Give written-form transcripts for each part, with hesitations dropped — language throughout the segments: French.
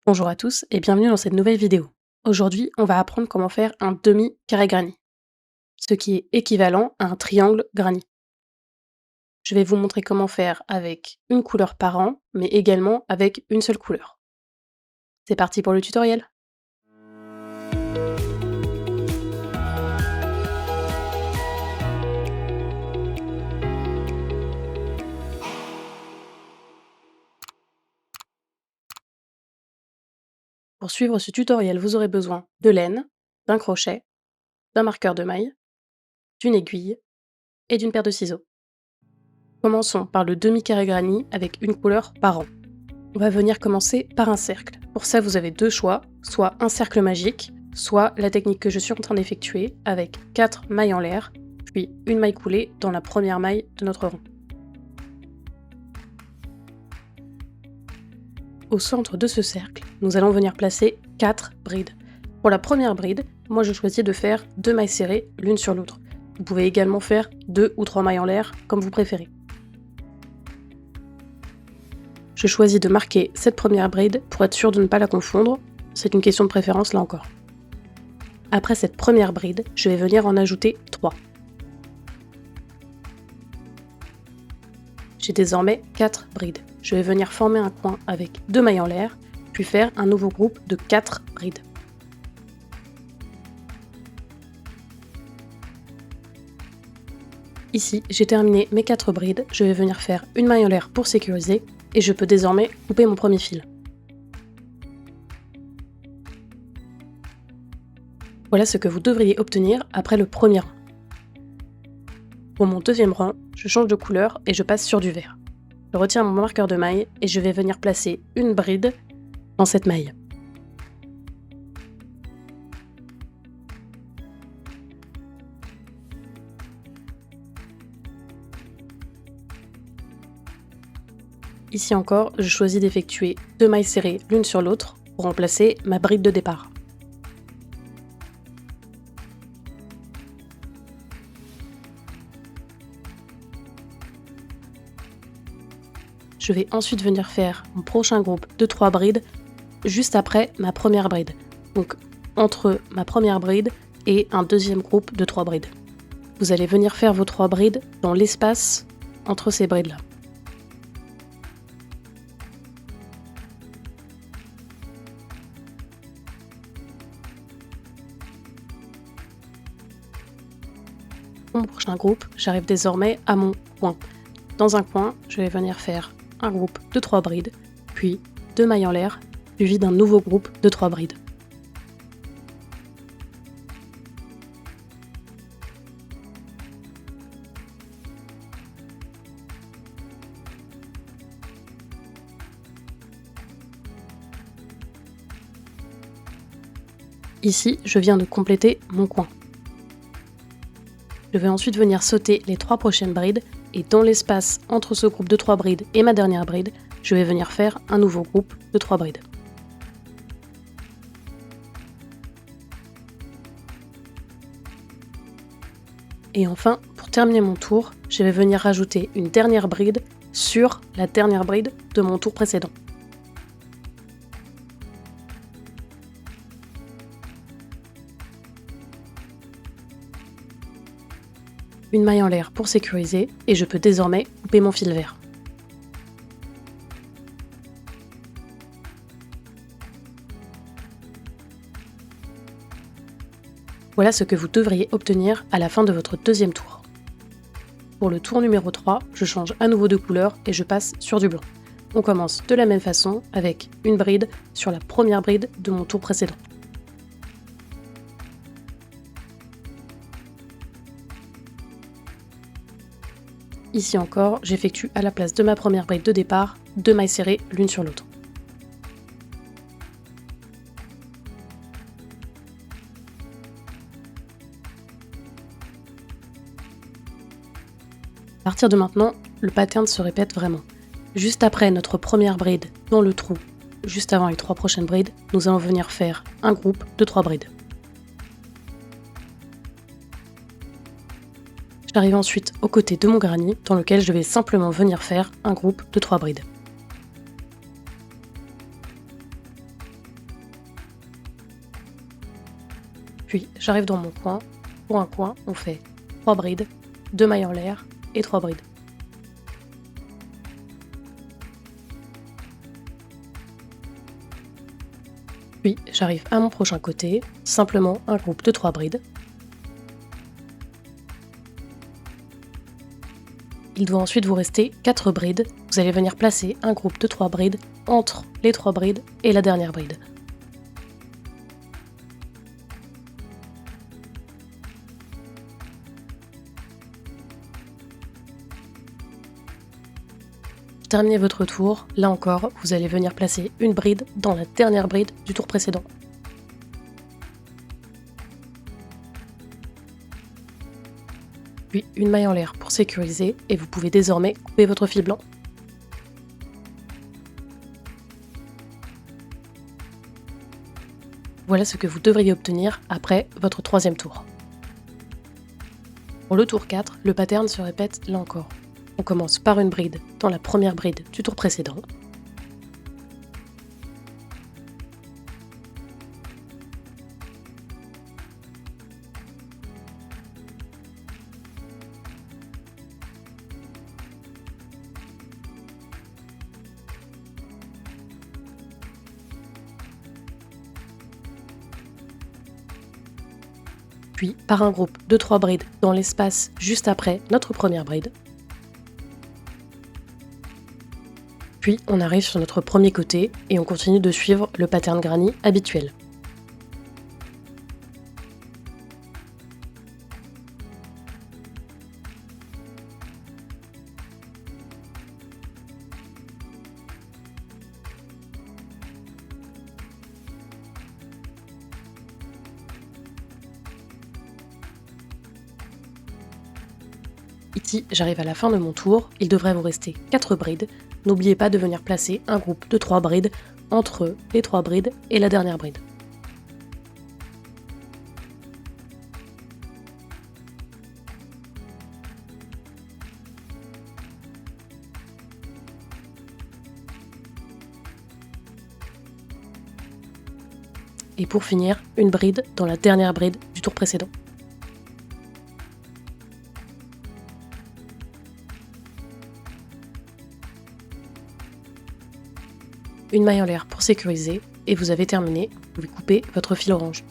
Bonjour à tous et bienvenue dans cette nouvelle vidéo. Aujourd'hui, on va apprendre comment faire un demi-carré granit, ce qui est équivalent à un triangle granit. Je vais vous montrer comment faire avec une couleur par rang, mais également avec une seule couleur. C'est parti pour le tutoriel. Pour suivre ce tutoriel, vous aurez besoin de laine, d'un crochet, d'un marqueur de maille, d'une aiguille et d'une paire de ciseaux. Commençons par le demi-carré granit avec une couleur par rang. On va venir commencer par un cercle. Pour ça, vous avez deux choix, soit un cercle magique, soit la technique que je suis en train d'effectuer avec 4 mailles en l'air, puis une maille coulée dans la première maille de notre rang. Au centre de ce cercle, nous allons venir placer 4 brides. Pour la première bride, moi je choisis de faire 2 mailles serrées l'une sur l'autre. Vous pouvez également faire 2 ou 3 mailles en l'air, comme vous préférez. Je choisis de marquer cette première bride pour être sûr de ne pas la confondre, c'est une question de préférence là encore. Après cette première bride, je vais venir en ajouter 3. J'ai désormais 4 brides. Je vais venir former un coin avec 2 mailles en l'air, puis faire un nouveau groupe de 4 brides. Ici, j'ai terminé mes 4 brides, je vais venir faire une maille en l'air pour sécuriser, et je peux désormais couper mon premier fil. Voilà ce que vous devriez obtenir après le premier rang. Pour mon deuxième rang, je change de couleur et je passe sur du vert. Je retire mon marqueur de maille et je vais venir placer une bride dans cette maille. Ici encore, je choisis d'effectuer 2 mailles serrées l'une sur l'autre pour remplacer ma bride de départ. Je vais ensuite venir faire mon prochain groupe de 3 brides juste après ma première bride. Donc entre ma première bride et un deuxième groupe de 3 brides. Vous allez venir faire vos 3 brides dans l'espace entre ces brides-là. Pour mon prochain groupe, j'arrive désormais à mon coin. Dans un coin, je vais venir faire un groupe de 3 brides, puis 2 mailles en l'air, suivi d'un nouveau groupe de 3 brides. Ici, je viens de compléter mon coin. Je vais ensuite venir sauter les 3 prochaines brides et dans l'espace entre ce groupe de 3 brides et ma dernière bride, je vais venir faire un nouveau groupe de 3 brides. Et enfin, pour terminer mon tour, je vais venir rajouter une dernière bride sur la dernière bride de mon tour précédent. Une maille en l'air pour sécuriser et je peux désormais couper mon fil vert. Voilà ce que vous devriez obtenir à la fin de votre deuxième tour. Pour le tour numéro 3, je change à nouveau de couleur et je passe sur du blanc. On commence de la même façon avec une bride sur la première bride de mon tour précédent. Ici encore, j'effectue à la place de ma première bride de départ 2 mailles serrées l'une sur l'autre. À partir de maintenant, le pattern se répète vraiment. Juste après notre première bride dans le trou, juste avant les 3 prochaines brides, nous allons venir faire un groupe de 3 brides. J'arrive ensuite aux côtés de mon granit dans lequel je vais simplement venir faire un groupe de 3 brides. Puis j'arrive dans mon coin. Pour un coin, on fait 3 brides, 2 mailles en l'air et 3 brides. Puis j'arrive à mon prochain côté, simplement un groupe de 3 brides. Il doit ensuite vous rester 4 brides. Vous allez venir placer un groupe de 3 brides entre les 3 brides et la dernière bride. Terminez votre tour, là encore, vous allez venir placer une bride dans la dernière bride du tour précédent. Puis une maille en l'air pour sécuriser et vous pouvez désormais couper votre fil blanc. Voilà ce que vous devriez obtenir après votre troisième tour. Pour le tour 4, le pattern se répète là encore. On commence par une bride dans la première bride du tour précédent. Puis par un groupe de 3 brides dans l'espace juste après notre première bride. Puis on arrive sur notre premier côté et on continue de suivre le pattern granny habituel. Ici, j'arrive à la fin de mon tour, il devrait vous rester 4 brides. N'oubliez pas de venir placer un groupe de 3 brides entre les 3 brides et la dernière bride. Et pour finir, une bride dans la dernière bride du tour précédent. Une maille en l'air pour sécuriser et vous avez terminé, vous pouvez couper votre fil orange.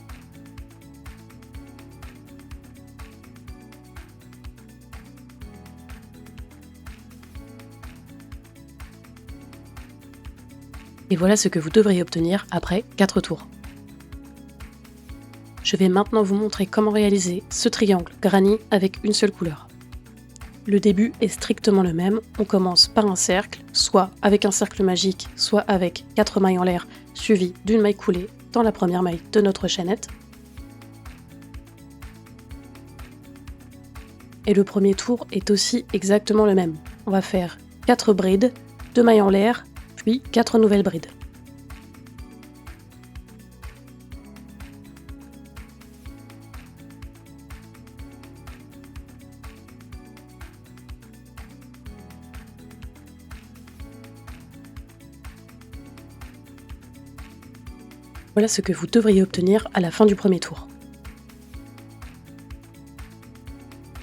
Et voilà ce que vous devriez obtenir après 4 tours. Je vais maintenant vous montrer comment réaliser ce triangle granny avec une seule couleur. Le début est strictement le même, on commence par un cercle, soit avec un cercle magique, soit avec 4 mailles en l'air suivies d'une maille coulée dans la première maille de notre chaînette. Et le premier tour est aussi exactement le même. On va faire 4 brides, 2 mailles en l'air, puis 4 nouvelles brides. Voilà ce que vous devriez obtenir à la fin du premier tour.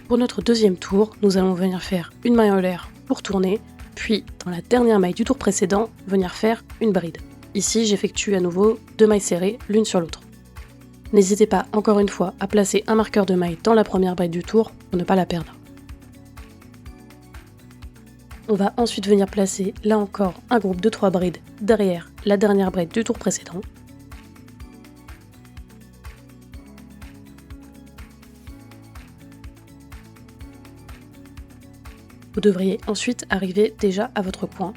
Pour notre deuxième tour, nous allons venir faire une maille en l'air pour tourner, puis dans la dernière maille du tour précédent, venir faire une bride. Ici, j'effectue à nouveau 2 mailles serrées l'une sur l'autre. N'hésitez pas encore une fois à placer un marqueur de maille dans la première bride du tour pour ne pas la perdre. On va ensuite venir placer, là encore, un groupe de 3 brides derrière la dernière bride du tour précédent. Vous devriez ensuite arriver déjà à votre coin.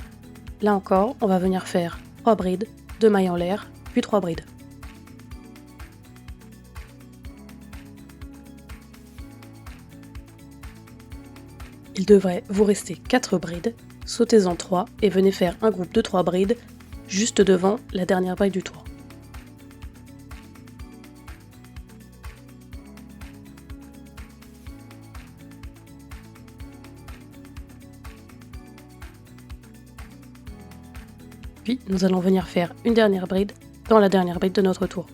Là encore, on va venir faire 3 brides, 2 mailles en l'air, puis 3 brides. Il devrait vous rester 4 brides, sautez-en 3 et venez faire un groupe de 3 brides juste devant la dernière bride du tour. Puis nous allons venir faire une dernière bride dans la dernière bride de notre tour.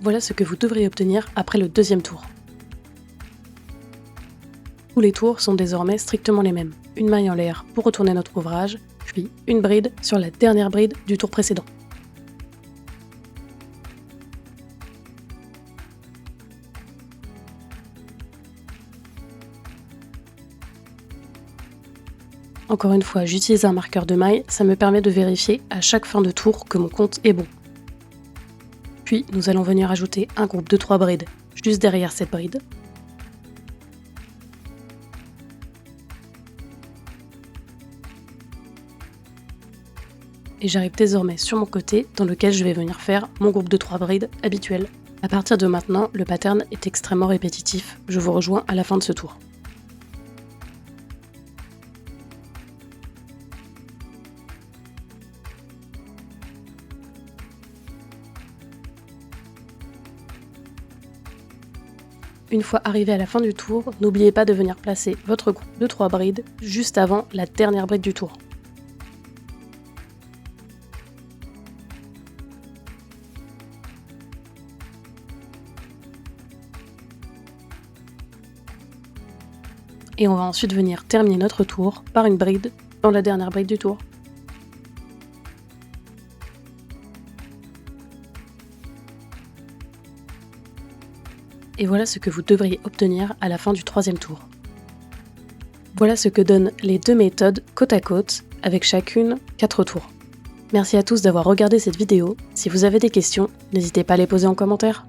Voilà ce que vous devriez obtenir après le deuxième tour. Tous les tours sont désormais strictement les mêmes. Une maille en l'air pour retourner notre ouvrage, puis une bride sur la dernière bride du tour précédent. Encore une fois, j'utilise un marqueur de maille, ça me permet de vérifier à chaque fin de tour que mon compte est bon. Puis nous allons venir ajouter un groupe de 3 brides juste derrière cette bride. Et j'arrive désormais sur mon côté dans lequel je vais venir faire mon groupe de 3 brides habituel. À partir de maintenant, le pattern est extrêmement répétitif, je vous rejoins à la fin de ce tour. Une fois arrivé à la fin du tour, n'oubliez pas de venir placer votre groupe de 3 brides juste avant la dernière bride du tour. Et on va ensuite venir terminer notre tour par une bride dans la dernière bride du tour. Et voilà ce que vous devriez obtenir à la fin du troisième tour. Voilà ce que donnent les deux méthodes côte à côte, avec chacune 4 tours. Merci à tous d'avoir regardé cette vidéo. Si vous avez des questions, n'hésitez pas à les poser en commentaire.